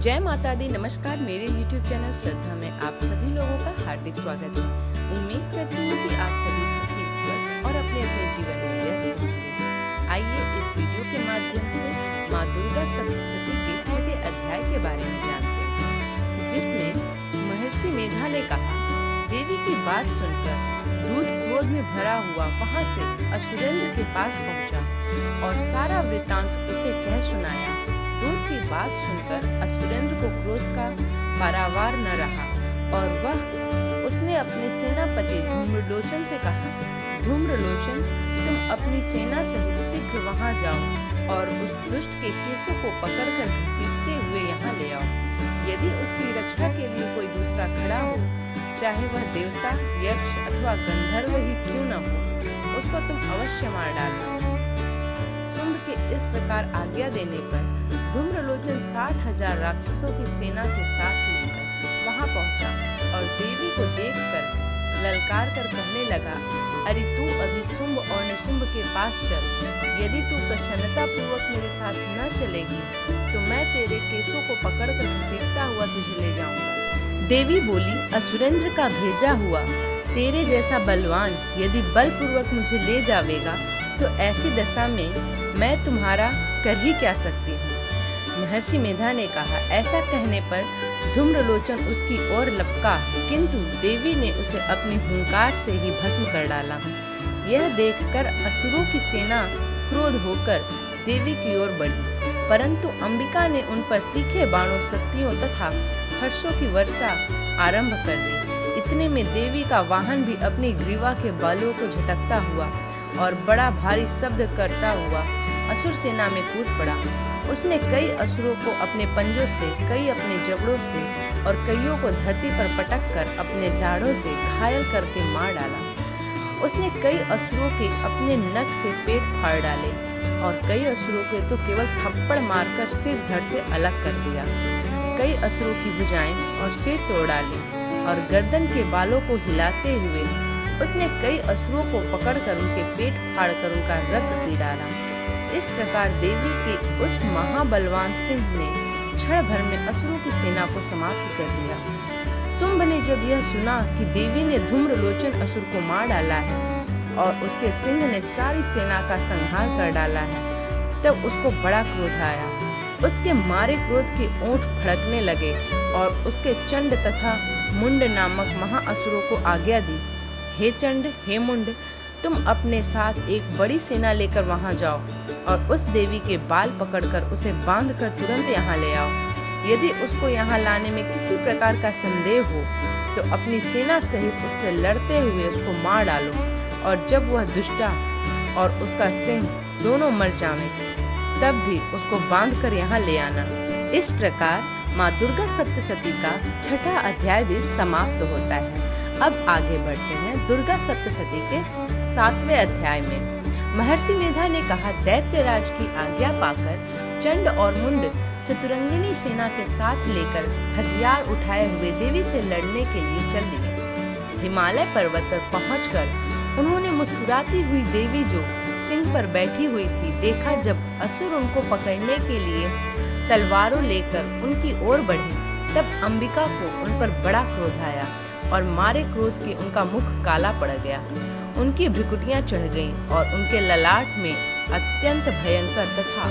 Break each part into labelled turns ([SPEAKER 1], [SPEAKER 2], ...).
[SPEAKER 1] जय माता दी। नमस्कार, मेरे YouTube चैनल श्रद्धा में आप सभी लोगों का हार्दिक स्वागत है। उम्मीद करती हूँ कि आप सभी सुखी, स्वस्थ और अपने अपने जीवन में व्यस्त होंगे। आइए इस वीडियो के माध्यम से माँ दुर्गा सप्तशती के छठे अध्याय के बारे में जानते हैं, जिसमें महर्षि मेधा ने कहा, देवी की बात सुनकर दूत क्रोध में भरा हुआ वहां से असुरेंद्र के पास पहुंचा और सारा वृतांत उसे कह सुनाया। दूत की बात सुनकर असुरेंद्र को क्रोध का पारावार न रहा और उसने अपने सेनापति धूम्रलोचन से कहा, धूम्रलोचन, तुम अपनी सेना सहित शीघ्र वहां जाओ और उस दुष्ट के केसों को पकड़कर घसीटते हुए यहाँ ले आओ। यदि उसकी रक्षा के लिए कोई दूसरा खड़ा हो, चाहे वह देवता, यक्ष अथवा गंधर्व ही क्यों न हो, उसको तुम अवश्य मार डालना। शुंभ के इस प्रकार आज्ञा देने पर धूम्रलोचन 60,000 राक्षसों की सेना के साथ लेकर वहां पहुंचा और देवी को देखकर ललकार कर कहने लगा, अरे तू अभी शुंभ और निशुंभ के पास चल। यदि तू प्रसन्नता पूर्वक मेरे साथ न चलेगी तो मैं तेरे केसों को पकड़कर घसीटता हुआ तुझे ले जाऊंगा। देवी बोली, असुरेंद्र का भेजा हुआ तेरे जैसा बलवान यदि बलपूर्वक मुझे ले जावेगा तो ऐसी दशा में मैं तुम्हारा कर ही क्या सकती हूँ। महर्षि मेधा ने कहा, ऐसा कहने पर धूम्रलोचन उसकी ओर लपका, किंतु देवी ने उसे अपनी हुंकार से ही भस्म कर डाला। यह देखकर असुरों की सेना क्रोध होकर देवी की ओर बढ़ी, परंतु अंबिका ने उन पर तीखे बाणों, शक्तियों तथा हर्षों की वर्षा आरंभ कर दी। इतने में देवी का वाहन भी अपनी ग्रीवा के बालों को झटकता हुआ और बड़ा भारी शब्द करता हुआ असुर सेना में कूद पड़ा। उसने कई असुरों को अपने पंजों से, कई अपने जबड़ों से और कईयों को धरती पर पटक कर अपने दाढ़ों से घायल करके मार डाला। उसने कई असुरों के अपने नख से पेट फाड़ डाले और कई असुरों के तो केवल थप्पड़ मारकर सिर धड़ से अलग कर दिया। कई असुरों की भुजाएं और सिर तोड़ डाले और गर्दन के बालों को हिलाते हुए उसने कई असुरों को पकड़कर उनके पेट फाड़कर उनका रक्त पी डाला। इस प्रकार देवी के उस महाबलवान सिंह ने क्षण भर में असुरों की सेना को समाप्त कर दिया। शुंभ ने जब यह सुना कि देवी ने धूम्रलोचन असुर को मार डाला है और उसके सिंह ने सारी सेना का संहार कर डाला है, तब उसको बड़ा क्रोध आया। उसके मारे क्रोध के ओंठ फड़कने लगे और उसके चंड तथा मुंड नामक महाअसुरों को आज्ञा दी, हे चंड, हे मुंड, तुम अपने साथ एक बड़ी सेना लेकर वहां जाओ और उस देवी के बाल पकड़कर उसे बांधकर तुरंत यहाँ ले आओ। यदि उसको यहाँ लाने में किसी प्रकार का संदेह हो तो अपनी सेना सहित उससे लड़ते हुए उसको मार डालो और जब वह दुष्टा और उसका सिंह दोनों मर जावें, तब भी उसको बांधकर यहाँ ले आना। इस प्रकार माँ दुर्गा सप्तशती का छठा अध्याय भी समाप्त होता है। अब आगे बढ़ते हैं दुर्गा सप्तशती के 7वें अध्याय में। महर्षि मेधा ने कहा, दैत्यराज की आज्ञा पाकर चंड और मुंड चतुरंगिनी सेना के साथ लेकर हथियार उठाए हुए देवी से लड़ने के लिए चल दिए। हिमालय पर्वत पर पहुंचकर उन्होंने मुस्कुराती हुई देवी जो सिंह पर बैठी हुई थी देखा। जब असुर उनको पकड़ने के लिए तलवारों लेकर उनकी ओर बढ़े, तब अंबिका को उन पर बड़ा क्रोध आया और मारे क्रोध के उनका मुख काला पड़ गया। उनकी भ्रुकुटियां चढ़ गईं और उनके ललाट में अत्यंत भयंकर तथा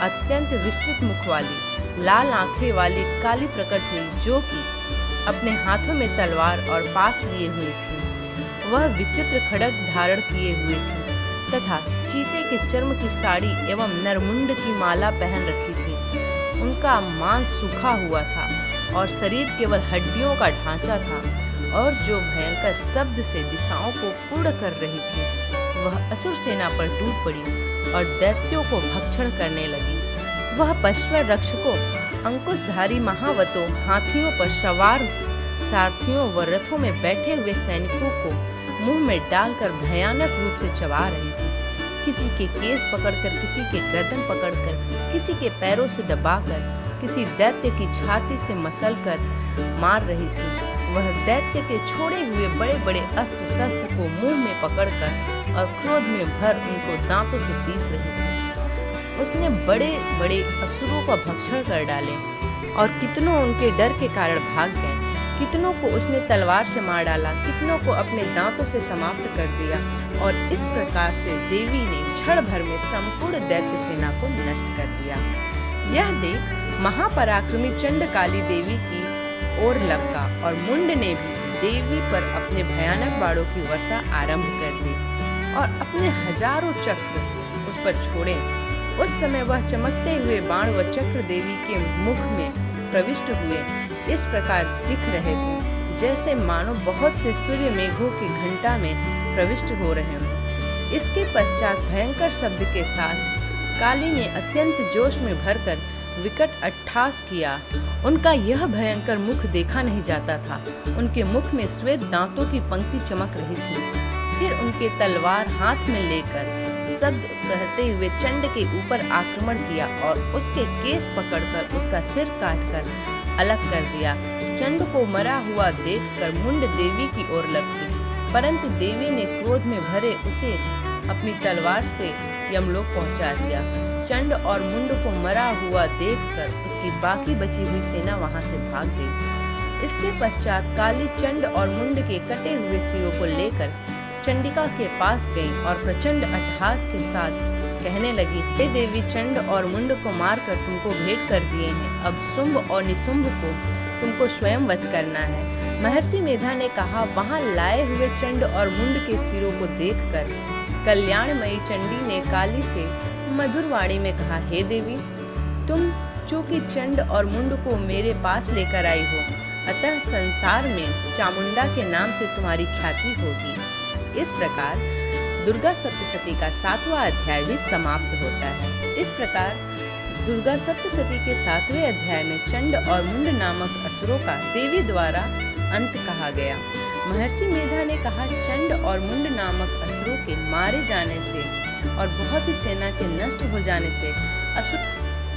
[SPEAKER 1] अत्यंत विस्तृत मुख वाली लाल आंखें वाली काली प्रकट हुई, जो कि अपने हाथों में तलवार और पास लिए हुई थी। वह विचित्र खड्ग धारण किए हुए थी तथा चीते के चर्म की साड़ी एवं नरमुंड की माला पहन रखी थी। उनका मांस सूखा हुआ था और शरीर केवल हड्डियों का ढांचा था और जो भयंकर शब्द से दिशाओं को पूर्ण कर रही थी, वह असुर सेना पर टूट पड़ी और दैत्यों को भक्षण करने लगी। वह पश्व रक्षकों, अंकुशधारी महावतों, हाथियों पर सवार सारथियों व रथों में बैठे हुए सैनिकों को मुंह में डालकर भयानक रूप से चबा रही थी। किसी के केस पकड़कर, किसी के गर्दन पकड़कर, किसी के पैरों से दबाकर, किसी दैत्य की छाती से मसलकर मार रही थी। वह दैत्य के छोड़े हुए बड़े बड़े अस्त्र शस्त्र को मुंह में पकड़कर और क्रोध में भर उनको दांतों से पीस रही थी। उसने बड़े बड़े असुरों का भक्षण कर डाले। और कितनों उनके डर के कारण भाग गए। कितनों को उसने तलवार से मार डाला, कितनों को अपने दांतों से समाप्त कर दिया। और इस प्रकार से देवी ने क्षण भर में संपूर्ण दैत्य सेना को नष्ट कर दिया। यह देख महापराक्रमी चंडकाली देवी की ओर लपका और मुंड ने भी देवी पर अपने भयानक बाणों की वर्षा आरंभ कर दी और अपने हजारों चक्र उस पर छोड़े। उस समय वह चमकते हुए बाण व चक्र देवी के मुख में प्रविष्ट हुए इस प्रकार दिख रहे थे जैसे मानो बहुत से सूर्य मेघों की घंटा में प्रविष्ट हो रहे हों। इसके पश्चात भयंकर शब्द के साथ काली ने अत्यंत जोश में भरकर विकट अट्टहास किया। उनका यह भयंकर मुख देखा नहीं जाता था। उनके मुख में श्वेत दांतों की पंक्ति चमक रही थी। फिर उनके तलवार हाथ में लेकर शब्द कहते हुए चंड के ऊपर आक्रमण किया और उसके केस पकड़कर उसका सिर काटकर अलग कर दिया। चंड को मरा हुआ देखकर मुंड देवी की ओर लपकी, परंतु देवी ने क्रोध में भरे उसे अपनी तलवार से यमलोक पहुंचा दिया। चंड और मुंड को मरा हुआ देखकर उसकी बाकी बची हुई सेना वहां से भाग गई। इसके पश्चात काली चंड और मुंड के कटे हुए सिरों को लेकर चंडिका के पास गई और प्रचंड अट्टहास के साथ कहने लगी, हे देवी, चंड और मुंड को मारकर तुमको भेंट कर दिए हैं। अब शुंभ और निशुंभ को तुमको स्वयं वध करना है। महर्षि मेधा ने कहा, वहां लाए हुए चंड और मुंड के सिरों को देखकर कल्याणमयी चंडी ने काली से मधुर वाणी में कहा, हे देवी, तुम चूंकि चंड और मुंड को मेरे पास लेकर आई हो, अतः संसार में चामुंडा के नाम से तुम्हारी ख्याति होगी। इस प्रकार दुर्गा सप्तशती का 7वां अध्याय भी समाप्त होता है। इस प्रकार दुर्गा सप्तशती के 7वें अध्याय में चंड और मुंड नामक असुरों का देवी द्वारा अंत कहा गया। महर्षि मेधा ने कहा, चंड और मुंड नामक असुरों के मारे जाने से और बहुत ही सेना के नष्ट हो जाने से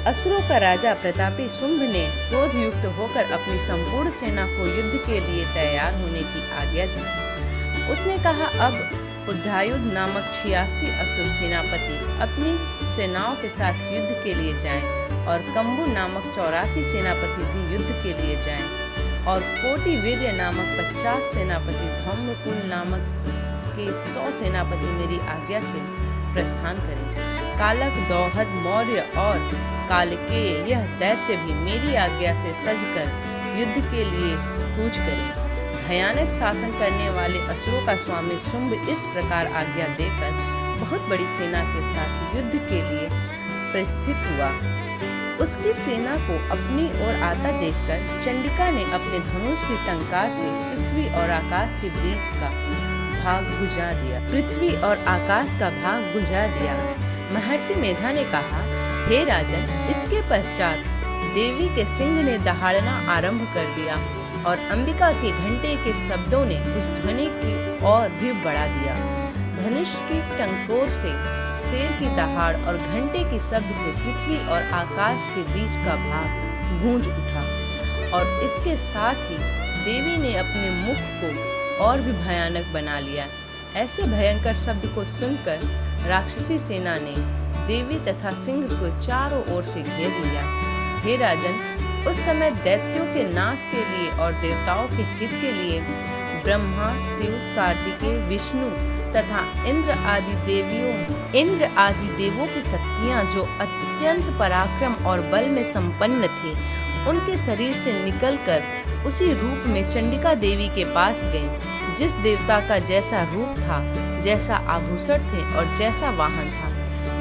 [SPEAKER 1] असुरों का राजा प्रतापी शुंभ ने क्रोध युक्त होकर अपनी संपूर्ण सेना को युद्ध के लिए तैयार होने की आज्ञा दी। उसने कहा, अब उद्धायुध नामक 86 असुर सेनापति अपनी सेनाओं के साथ युद्ध के लिए जाएं और कंबु नामक 84 सेनापति भी युद्ध के लिए जाएं और कोटि वीर्य नामक 50 सेनापति, धौम्यकुल नामक के 100 सेनापति मेरी आज्ञा से प्रस्थान करें। कालक, दौहद, मौर्य और कालकेय यह दैत्य भी मेरी आज्ञा से सजकर युद्ध के लिए कूच करें। भयानक शासन करने वाले असुरों का स्वामी शुंभ इस प्रकार आज्ञा देकर बहुत बड़ी सेना के साथ युद्ध के लिए प्रस्थित हुआ। उसकी सेना को अपनी ओर आता देखकर चंडिका ने अपने धनुष की टंकार से पृथ्वी और आकाश के बीच का भाग बुझा दिया। पृथ्वी और आकाश का भाग बुझा दिया। महर्षि मेधा ने कहा, हे राजन, इसके पश्चात देवी के सिंह ने दहाड़ना आरंभ कर दिया और अंबिका के घंटे के शब्दों ने उस ध्वनि की और भी बढ़ा दिया। धनुष की टंकोर से शेर की दहाड़ और घंटे के शब्द से पृथ्वी और आकाश के बीच का भाग गूंज उठा और इसके साथ ही देवी ने अपने मुख को और भी भयानक बना लिया। ऐसे भयंकर शब्द को सुनकर राक्षसी सेना ने देवी तथा सिंह को चारों ओर से घेर लिया। हे राजन, उस समय दैत्यों के नाश के लिए और देवताओं के हित के लिए ब्रह्मा, शिव, कार्तिकेय, विष्णु तथा इंद्र आदि देवों की शक्तियां जो अत्यंत पराक्रम और बल में संपन्न थी, उनके शरीर से निकलकर उसी रूप में चंडिका देवी के पास गईं। जिस देवता का जैसा रूप था, जैसा आभूषण थे और जैसा वाहन था,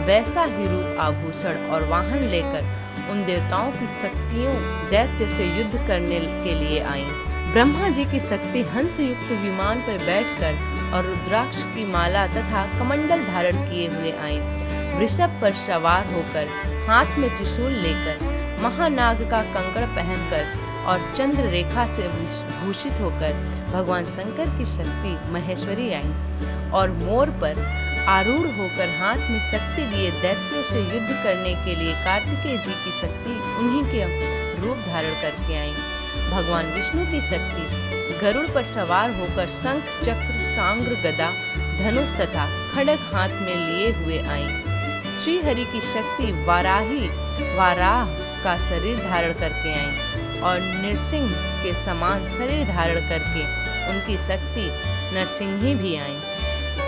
[SPEAKER 1] वैसा ही रूप, आभूषण और वाहन लेकर उन देवताओं की शक्तियों दैत्य से युद्ध करने के लिए आईं। ब्रह्मा जी की शक्ति हंस युक्त विमान पर बैठकर और रुद्राक्ष की माला तथा कमंडल धारण किए हुए आईं। वृषभ पर सवार होकर, हाथ में त्रिशूल लेकर, महानाग का कंकड़ पहनकर और चंद्र रेखा से भूषित होकर भगवान शंकर की शक्ति महेश्वरी आई और मोर पर आरूढ़ होकर हाथ में शक्ति लिए दैत्यों से युद्ध करने के लिए कार्तिकेय जी की शक्ति उन्हीं के रूप धारण करके आई। भगवान विष्णु की शक्ति गरुड़ पर सवार होकर शंख, चक्र, सांग्र, गदा, धनुष तथा खड्ग हाथ में लिए हुए आई। श्री हरि की शक्ति वाराह का शरीर धारण करके आई। और नृसिंह के समान शरीर धारण करके उनकी शक्ति नरसिंही भी आई।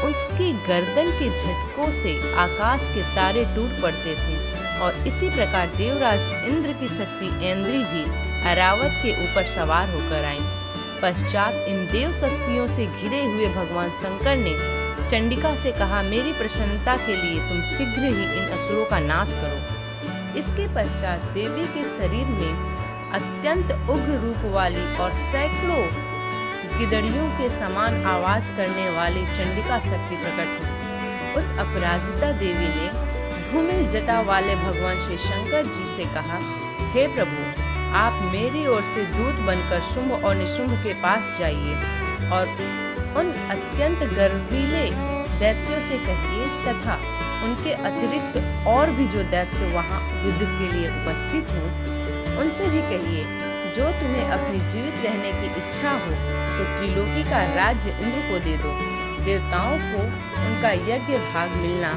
[SPEAKER 1] उसकी गर्दन के झटकों से आकाश के तारे टूट पड़ते थे और इसी प्रकार देवराज इंद्र की शक्ति ऐन्द्री भी ऐरावत के ऊपर सवार होकर आई। पश्चात इन देव शक्तियों से घिरे हुए भगवान शंकर ने चंडिका से कहा, मेरी प्रसन्नता के लिए तुम शीघ्र ही इन असुरों का नाश करो। इसके पश्चात देवी के शरीर में अत्यंत उग्र रूप वाली और सैकड़ों गिदड़ियों के समान आवाज करने वाली चंडिका शक्ति प्रकट हुई। उस अपराजिता देवी ने धूमिल जटा वाले भगवान श्री शंकर जी से कहा, हे प्रभु, आप मेरी ओर से दूत बनकर शुंभ और निशुंभ के पास जाइए और उन अत्यंत गर्वीले दैत्यों से कहिए तथा उनके अतिरिक्त और भी जो दैत्य वहां युद्ध के लिए उपस्थित हों, उनसे भी कहिए, जो तुम्हें अपनी जीवित रहने की इच्छा हो तो त्रिलोकी का राज्य इंद्र को दे दो। देवताओं को उनका यज्ञ भाग मिलना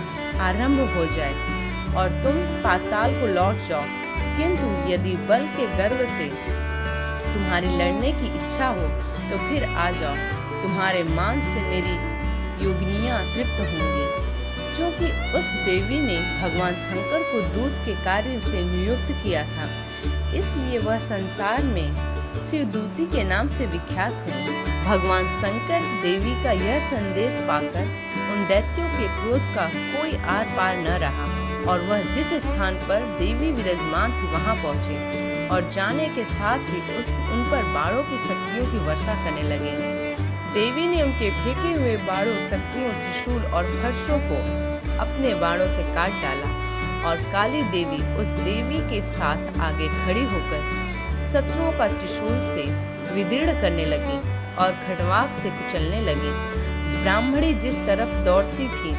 [SPEAKER 1] आरंभ हो जाए और तुम पाताल को लौट जाओ। किंतु यदि बल के गर्व से तुम्हारी लड़ने की इच्छा हो तो फिर आ जाओ, तुम्हारे मांस से मेरी योगिनियां तृप्त होंगी। क्योंकि उस देवी ने भगवान शंकर को दूत के कार्य से नियुक्त किया था, इसलिए वह संसार में शिवदूती के नाम से विख्यात हुई। भगवान शंकर देवी का यह संदेश पाकर उन दैत्यों के क्रोध का कोई आर पार न रहा और वह जिस स्थान पर देवी विराजमान थी वहां पहुंचे और जाने के साथ ही उन पर बाणों की शक्तियों की वर्षा करने लगे। देवी ने उनके फेंके हुए बाणों, शक्तियों, त्रिशूल और फर्शों को अपने बाणों से काट डाला और काली देवी उस देवी के साथ आगे खड़ी होकर शत्रुओं का त्रिशूल से विदीर्ण करने लगी और खड़वाक से कुचलने लगी। ब्राह्मणी जिस तरफ दौड़ती थी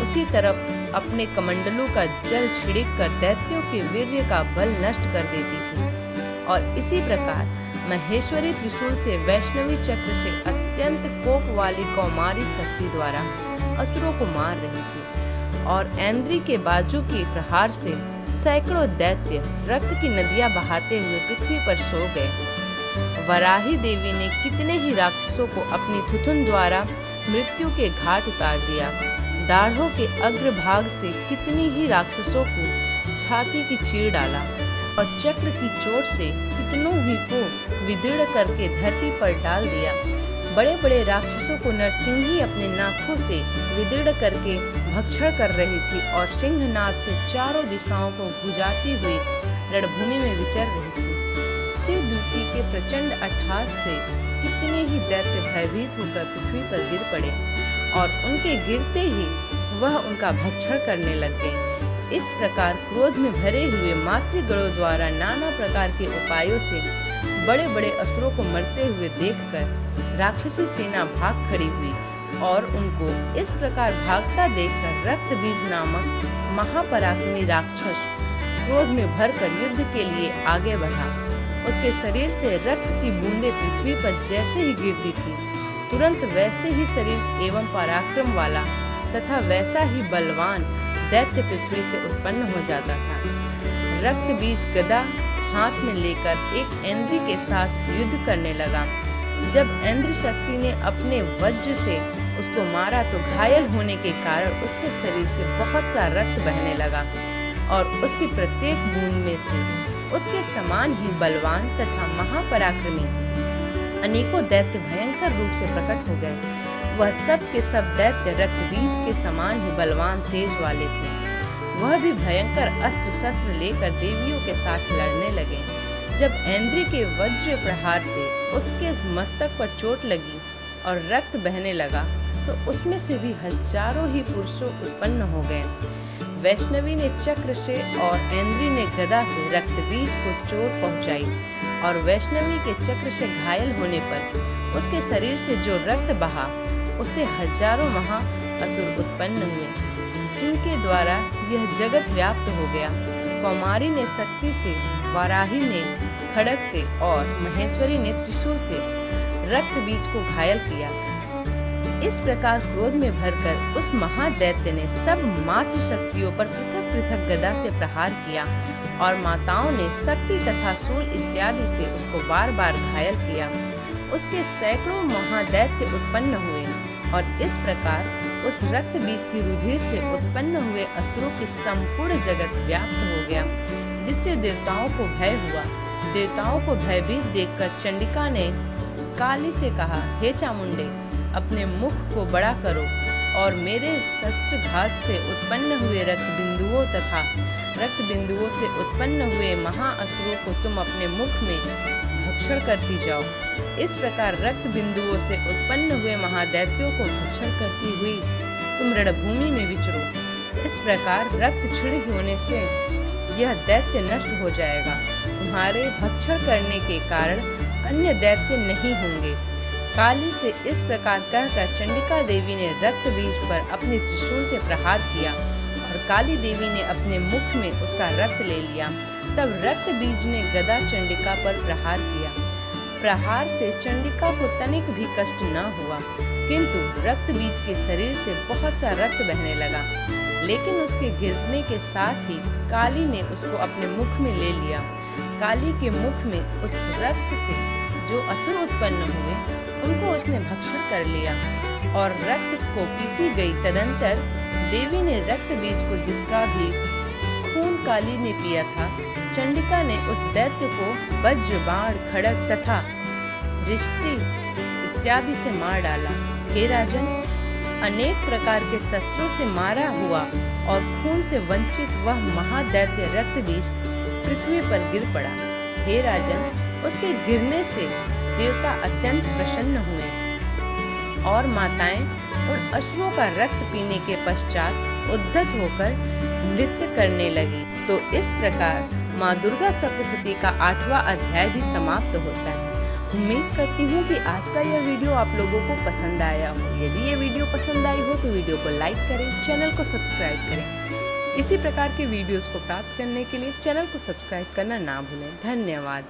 [SPEAKER 1] उसी तरफ अपने कमंडलों का जल छिड़क कर दैत्यों के वीर्य का बल नष्ट कर देती थी और इसी प्रकार महेश्वरी त्रिशूल से वैष्णवी चक्र से अत्यंत कोप वाली कौमारी शक्ति द्वारा असुरों को मार रही थी और ऐन्द्री के बाजू के प्रहार से सैकड़ों दैत्य रक्त की नदियां बहाते हुए पृथ्वी पर सो गए। वराही देवी ने कितने ही राक्षसों को अपनी थुथुन द्वारा मृत्यु के घाट उतार दिया। दाढ़ों के अग्रभाग से कितनी ही राक्षसों को छाती की चीर डाला और चक्र की चोट से कितनों ही को विदीर्ण करके धरती पर डाल दिया। बड़े बड़े राक्षसों को नरसिंही अपने नाखों से विदीर्ण करके भक्षण कर रही थी और सिंहनाद से चारों दिशाओं को गुजाती हुई रणभूमि में विचर रही थी। शिवदूती के प्रचंड अट्टहास से कितने ही दैत्य भयभीत होकर पृथ्वी पर गिर पड़े और उनके गिरते ही वह उनका भक्षण करने लग गए। इस प्रकार क्रोध में भरे हुए मातृगणों द्वारा नाना प्रकार के उपायों से बड़े बड़े असुरों को मरते हुए देखकर राक्षसी सेना भाग खड़ी हुई और उनको इस प्रकार भागता देखकर रक्तबीज नामक महापराक्रमी राक्षस क्रोध में भरकर युद्ध के लिए आगे बढ़ा। उसके शरीर से रक्त की बूंदें पृथ्वी पर जैसे ही गिरती थी, तुरंत वैसे ही शरीर एवं पराक्रम वाला तथा वैसा ही बलवान दैत्य पृथ्वी से उत्पन्न हो जाता था। रक्तबीज गदा हाथ में लेकर एक ऐन्द्री के साथ युद्ध करने लगा। जब ऐन्द्र शक्ति ने अपने वज्र से उसको मारा तो घायल होने के कारण उसके शरीर से बहुत सा रक्त बहने लगा और उसकी प्रत्येक बूंद में से उसके समान ही बलवान तथा महापराक्रमी अनेकों दैत्य भयंकर रूप से प्रकट हो गए। वह सब के सब दैत्य रक्तबीज के समान ही बलवान तेज वाले थे। वह भी भयंकर अस्त्र शस्त्र लेकर देवियों के साथ लड़ने लगे। जब ऐन्द्री के वज्र प्रहार से उसके मस्तक पर चोट लगी और रक्त बहने लगा तो उसमें से भी हजारों ही पुरुषों उत्पन्न हो गए। वैष्णवी ने चक्र से और ऐन्द्री ने गदा से रक्तबीज को चोट पहुंचाई और वैष्णवी के चक्र से घायल होने पर उसके शरीर से जो रक्त बहा उसे हजारों महा असुर उत्पन्न हुए, जिनके द्वारा यह जगत व्याप्त हो गया। कौमारी ने शक्ति से, वाराही ने खड़ग से और महेश्वरी ने त्रिशूल से रक्त बीज को घायल किया। इस प्रकार क्रोध में भरकर उस महादैत्य ने सब मातृ शक्तियों पर पृथक पृथक गदा से प्रहार किया और माताओं ने शक्ति तथा शूल इत्यादि से उसको बार बार घायल किया। उसके सैकड़ों महादैत्य उत्पन्न हुए और इस प्रकार उस रक्त बीज की रुधिर से उत्पन्न हुए असुरों की संपूर्ण जगत व्याप्त हो गया, जिससे देवताओं को भय हुआ। देवताओं को भयभीत देखकर चंडिका ने काली से कहा, हे चामुंडे, अपने मुख को बड़ा करो और मेरे शस्त्रघात से उत्पन्न हुए रक्त बिंदुओं तथा रक्त बिंदुओं से उत्पन्न हुए महाअसुरों को तुम अपने मुख में भक्षण करती जाओ। इस प्रकार रक्त बिंदुओं से उत्पन्न हुए महादैत्यों को भक्षण करती हुई तुम रणभूमि में विचरो। इस प्रकार रक्त छिड़क होने से यह दैत्य नष्ट हो जाएगा। तुम्हारे भक्षण करने के कारण अन्य दैत्य नहीं होंगे। काली से इस प्रकार कहकर चंडिका देवी ने रक्त बीज पर अपने त्रिशूल से प्रहार किया और काली देवी ने अपने मुख में उसका रक्त ले लिया। तब रक्त बीज ने गदा चंडिका पर प्रहार किया। प्रहार से चंडिका को तनिक भी कष्ट न हुआ, किंतु रक्त बीज के शरीर से बहुत सा रक्त बहने लगा। लेकिन उसके गिरने के साथ ही काली ने उसको अपने मुख में ले लिया। काली के मुख में उस रक्त से जो असुर उत्पन्न हुए उनको उसने भक्षण कर लिया और रक्त को पीती गई। तदंतर देवी ने रक्त बीज को, जिसका भी खून काली ने पिया था, चंडिका ने उस दैत्य को वज्र, बाण, खड़ग तथा रिष्टि इत्यादि से मार डाला। हे राजन, अनेक प्रकार के शस्त्रों से मारा हुआ और खून से वंचित वह महादैत्य रक्त बीज पृथ्वी पर गिर पड़ा। हे राजन, उसके गिरने से देवता अत्यंत प्रसन्न हुए और माताएं उन असुरों का रक्त पीने के पश्चात उद्धत होकर नृत्य करने लगी। तो इस प्रकार माँ दुर्गा सप्तशती का 8वां अध्याय भी समाप्त होता है। उम्मीद करती हूँ कि आज का यह वीडियो आप लोगों को पसंद आया हो। यदि ये वीडियो पसंद आई हो तो वीडियो को लाइक करें, चैनल को सब्सक्राइब करें। इसी प्रकार के वीडियोस को प्राप्त करने के लिए चैनल को सब्सक्राइब करना ना भूलें। धन्यवाद।